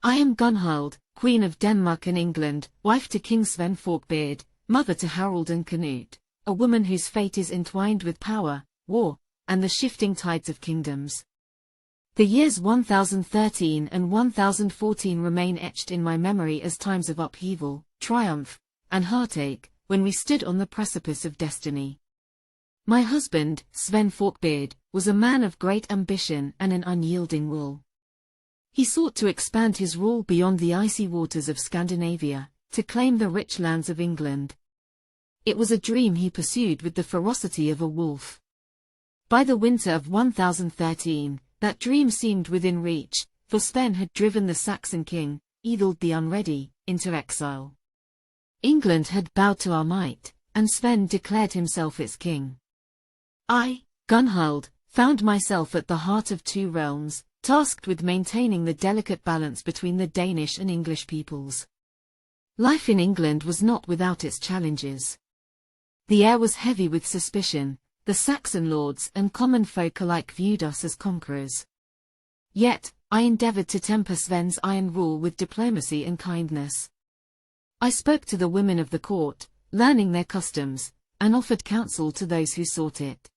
I am Gunhild, Queen of Denmark and England, wife to King Sven Forkbeard, mother to Harald and Knut, a woman whose fate is entwined with power, war, and the shifting tides of kingdoms. The years 1013 and 1014 remain etched in my memory as times of upheaval, triumph, and heartache, when we stood on the precipice of destiny. My husband, Sven Forkbeard, was a man of great ambition and an unyielding will. He sought to expand his rule beyond the icy waters of Scandinavia, to claim the rich lands of England. It was a dream he pursued with the ferocity of a wolf. By the winter of 1013, that dream seemed within reach, for Sven had driven the Saxon king, Ethelred the Unready, into exile. England had bowed to our might, and Sven declared himself its king. I, Gunhild, found myself at the heart of two realms, tasked with maintaining the delicate balance between the Danish and English peoples. Life in England was not without its challenges. The air was heavy with suspicion. The Saxon lords and common folk alike viewed us as conquerors. Yet, I endeavored to temper Sven's iron rule with diplomacy and kindness. I spoke to the women of the court, learning their customs, and offered counsel to those who sought it.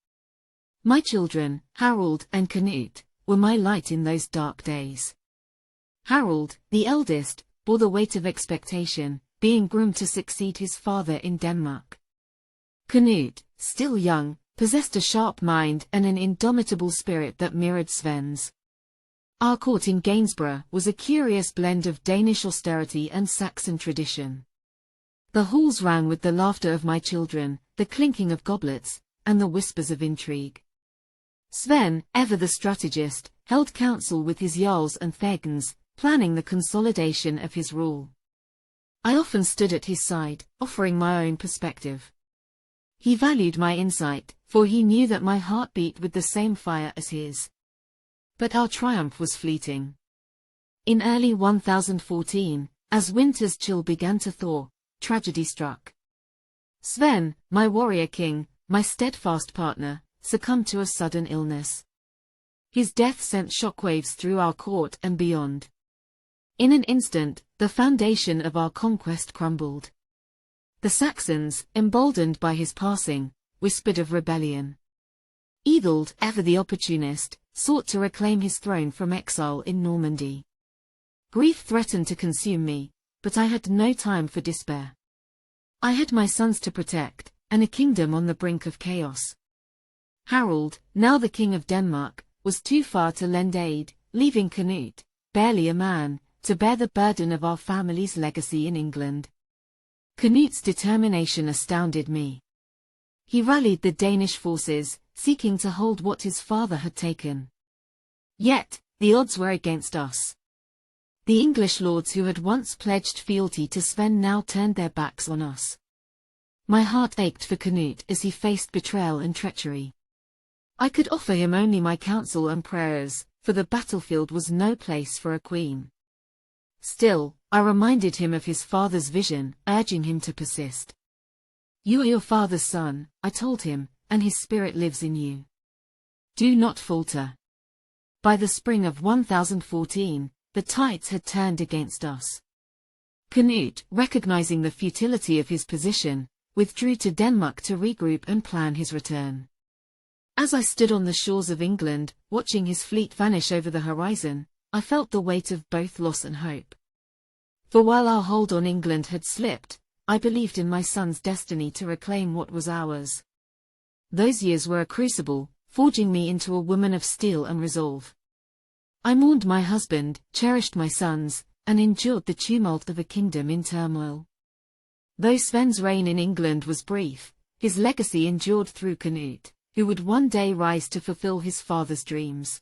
My children, Harald and Knut, were my light in those dark days. Harald, the eldest, bore the weight of expectation, being groomed to succeed his father in Denmark. Knut, still young, possessed a sharp mind and an indomitable spirit that mirrored Sven's. Our court in Gainsborough was a curious blend of Danish austerity and Saxon tradition. The halls rang with the laughter of my children, the clinking of goblets, and the whispers of intrigue. Sven, ever the strategist, held counsel with his jarls and thegns, planning the consolidation of his rule. I often stood at his side, offering my own perspective. He valued my insight, for he knew that my heart beat with the same fire as his. But our triumph was fleeting. In early 1014, as winter's chill began to thaw, tragedy struck. Sven, my warrior king, my steadfast partner, succumbed to a sudden illness. His death sent shockwaves through our court and beyond. In an instant, the foundation of our conquest crumbled. The Saxons, emboldened by his passing, whispered of rebellion. Ethelred, ever the opportunist, sought to reclaim his throne from exile in Normandy. Grief threatened to consume me, but I had no time for despair. I had my sons to protect, and a kingdom on the brink of chaos. Harald, now the King of Denmark, was too far to lend aid, leaving Knut, barely a man, to bear the burden of our family's legacy in England. Knut's determination astounded me. He rallied the Danish forces, seeking to hold what his father had taken. Yet, the odds were against us. The English lords who had once pledged fealty to Sven now turned their backs on us. My heart ached for Knut as he faced betrayal and treachery. I could offer him only my counsel and prayers, for the battlefield was no place for a queen. Still, I reminded him of his father's vision, urging him to persist. You are your father's son, I told him, and his spirit lives in you. Do not falter. By the spring of 1014, the tides had turned against us. Knut, recognizing the futility of his position, withdrew to Denmark to regroup and plan his return. As I stood on the shores of England, watching his fleet vanish over the horizon, I felt the weight of both loss and hope. For while our hold on England had slipped, I believed in my son's destiny to reclaim what was ours. Those years were a crucible, forging me into a woman of steel and resolve. I mourned my husband, cherished my sons, and endured the tumult of a kingdom in turmoil. Though Sven's reign in England was brief, his legacy endured through Knut, who would one day rise to fulfill his father's dreams.